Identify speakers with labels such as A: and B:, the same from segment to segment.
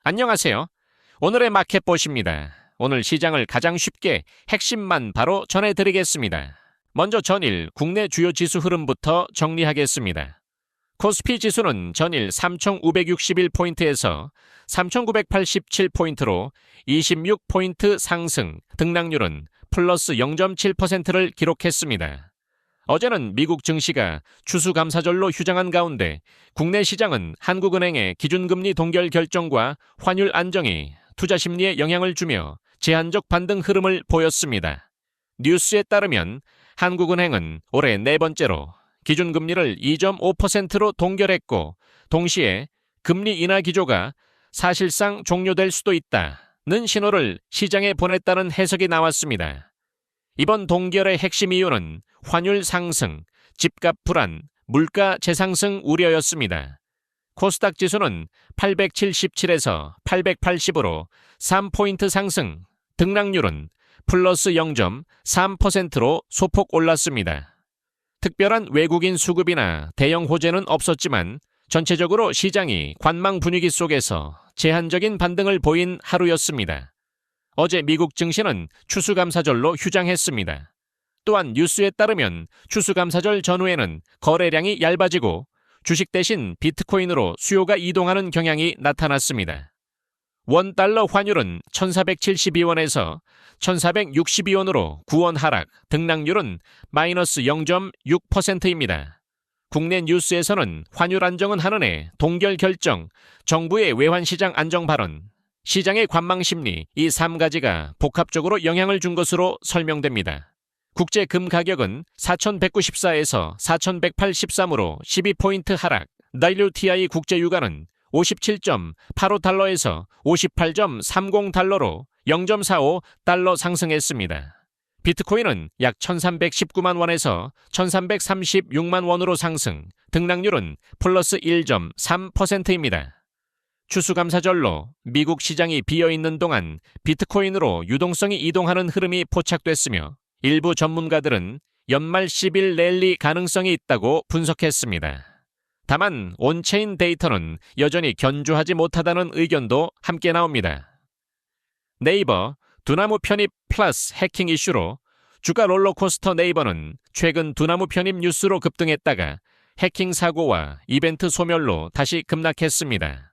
A: 안녕하세요. 오늘의 마켓봇입니다. 오늘 시장을 가장 쉽게 핵심만 바로 전해드리겠습니다. 먼저 전일 국내 주요 지수 흐름부터 정리하겠습니다. 코스피 지수는 전일 3,561포인트에서 3,987포인트로 26포인트 상승, 등락률은 플러스 0.7%를 기록했습니다. 어제는 미국 증시가 추수감사절로 휴장한 가운데 국내 시장은 한국은행의 기준금리 동결 결정과 환율 안정이 투자 심리에 영향을 주며 제한적 반등 흐름을 보였습니다. 뉴스에 따르면 한국은행은 올해 네 번째로 기준금리를 2.5%로 동결했고 동시에 금리 인하 기조가 사실상 종료될 수도 있다는 신호를 시장에 보냈다는 해석이 나왔습니다. 이번 동결의 핵심 이유는 환율 상승, 집값 불안, 물가 재상승 우려였습니다. 코스닥 지수는 877에서 880으로 3포인트 상승, 등락률은 플러스 0.3%로 소폭 올랐습니다. 특별한 외국인 수급이나 대형 호재는 없었지만 전체적으로 시장이 관망 분위기 속에서 제한적인 반등을 보인 하루였습니다. 어제 미국 증시는 추수감사절로 휴장했습니다. 또한 뉴스에 따르면 추수감사절 전후에는 거래량이 얇아지고 주식 대신 비트코인으로 수요가 이동하는 경향이 나타났습니다. 원달러 환율은 1,472원에서 1,462원으로 9원 하락, 등락률은 마이너스 0.6%입니다. 국내 뉴스에서는 환율 안정은 하는애 동결 결정, 정부의 외환시장 안정 발언, 시장의 관망 심리 이 3가지가 복합적으로 영향을 준 것으로 설명됩니다. 국제 금 가격은 4,194에서 4,183으로 12포인트 하락, WTI 국제 유가는 57.85달러에서 58.30달러로 0.45달러 상승했습니다. 비트코인은 약 1,319만 원에서 1,336만 원으로 상승, 등락률은 플러스 1.3%입니다. 추수감사절로 미국 시장이 비어있는 동안 비트코인으로 유동성이 이동하는 흐름이 포착됐으며 일부 전문가들은 연말 10일 랠리 가능성이 있다고 분석했습니다. 다만 온체인 데이터는 여전히 견주하지 못하다는 의견도 함께 나옵니다. 네이버 두나무 편입 플러스 해킹 이슈로 주가 롤러코스터 네이버는 최근 두나무 편입 뉴스로 급등했다가 해킹 사고와 이벤트 소멸로 다시 급락했습니다.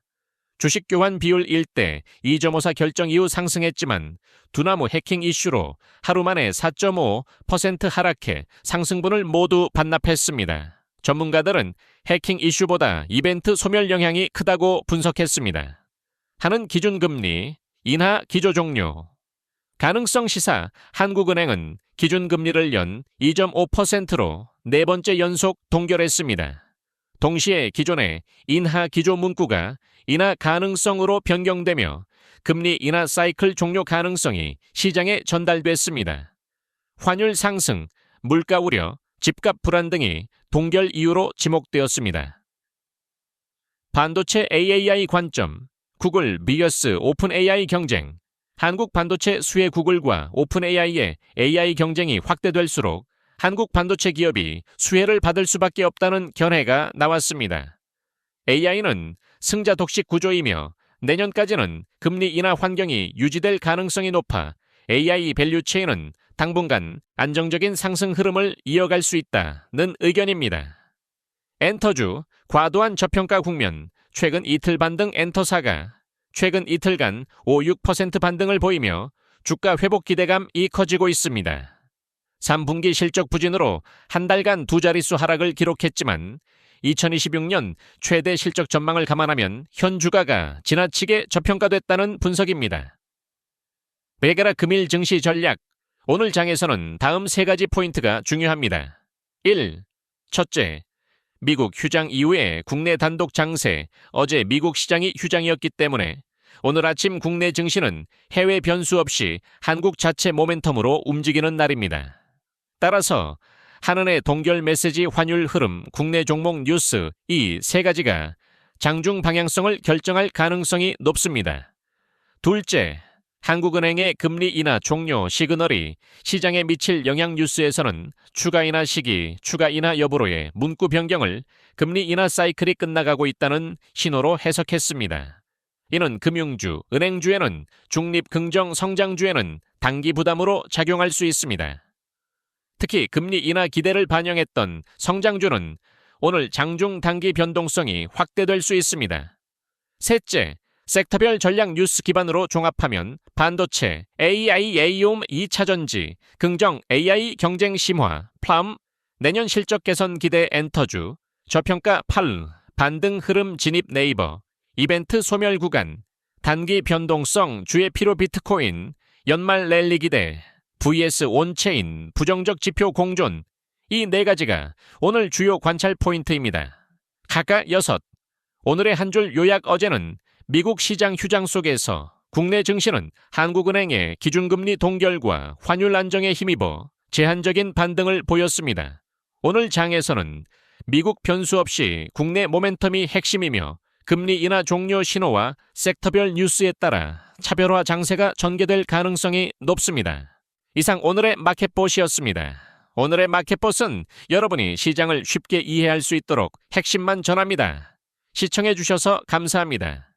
A: 주식 교환 비율 1대 2.54 결정 이후 상승했지만 두나무 해킹 이슈로 하루 만에 4.5% 하락해 상승분을 모두 반납했습니다. 전문가들은 해킹 이슈보다 이벤트 소멸 영향이 크다고 분석했습니다. 하는 기준금리, 인하 기조 종료. 가능성 시사 한국은행은 기준금리를 연 2.5%로 네 번째 연속 동결했습니다. 동시에 기존의 인하 기조 문구가 인하 가능성으로 변경되며 금리 인하 사이클 종료 가능성이 시장에 전달됐습니다. 환율 상승, 물가 우려, 집값 불안 등이 동결 이유로 지목되었습니다. 반도체 AAI 관점, 구글 vs 오픈 AI 경쟁. 한국 반도체 수혜 구글과 오픈 AI의 AI 경쟁이 확대될수록 한국 반도체 기업이 수혜를 받을 수밖에 없다는 견해가 나왔습니다. AI는 승자 독식 구조이며 내년까지는 금리 인하 환경이 유지될 가능성이 높아 AI 밸류체인은 당분간 안정적인 상승 흐름을 이어갈 수 있다는 의견입니다. 엔터주, 과도한 저평가 국면, 최근 이틀 반등 엔터사가 최근 이틀간 5-6% 반등을 보이며 주가 회복 기대감이 커지고 있습니다. 3분기 실적 부진으로 한 달간 두 자릿수 하락을 기록했지만 2026년 최대 실적 전망을 감안하면 현 주가가 지나치게 저평가됐다는 분석입니다. 베게라 금일 증시 전략. 오늘 장에서는 다음 세 가지 포인트가 중요합니다. 1. 첫째, 미국 휴장 이후에 국내 단독 장세. 어제 미국 시장이 휴장이었기 때문에 오늘 아침 국내 증시는 해외 변수 없이 한국 자체 모멘텀으로 움직이는 날입니다. 따라서 한은의 동결 메시지 환율 흐름, 국내 종목 뉴스 이 세 가지가 장중 방향성을 결정할 가능성이 높습니다. 둘째, 한국은행의 금리 인하 종료 시그널이 시장에 미칠 영향 뉴스에서는 추가 인하 시기, 추가 인하 여부로의 문구 변경을 금리 인하 사이클이 끝나가고 있다는 신호로 해석했습니다. 이는 금융주, 은행주에는 중립 긍정 성장주에는 단기 부담으로 작용할 수 있습니다. 특히 금리 인하 기대를 반영했던 성장주는 오늘 장중 단기 변동성이 확대될 수 있습니다. 셋째, 섹터별 전략 뉴스 기반으로 종합하면 반도체, AI AI옴 2차전지, 긍정 AI 경쟁 심화, 플럼, 내년 실적 개선 기대 엔터주, 저평가 팔, 반등 흐름 진입 네이버, 이벤트 소멸 구간, 단기 변동성 주의 피로 비트코인, 연말 랠리 기대, vs 온체인, 부정적 지표 공존, 이 네 가지가 오늘 주요 관찰 포인트입니다. 각각 6. 오늘의 한 줄 요약. 어제는 미국 시장 휴장 속에서 국내 증시는 한국은행의 기준금리 동결과 환율 안정에 힘입어 제한적인 반등을 보였습니다. 오늘 장에서는 미국 변수 없이 국내 모멘텀이 핵심이며 금리 인하 종료 신호와 섹터별 뉴스에 따라 차별화 장세가 전개될 가능성이 높습니다. 이상 오늘의 마켓봇이었습니다. 오늘의 마켓봇은 여러분이 시장을 쉽게 이해할 수 있도록 핵심만 전합니다. 시청해주셔서 감사합니다.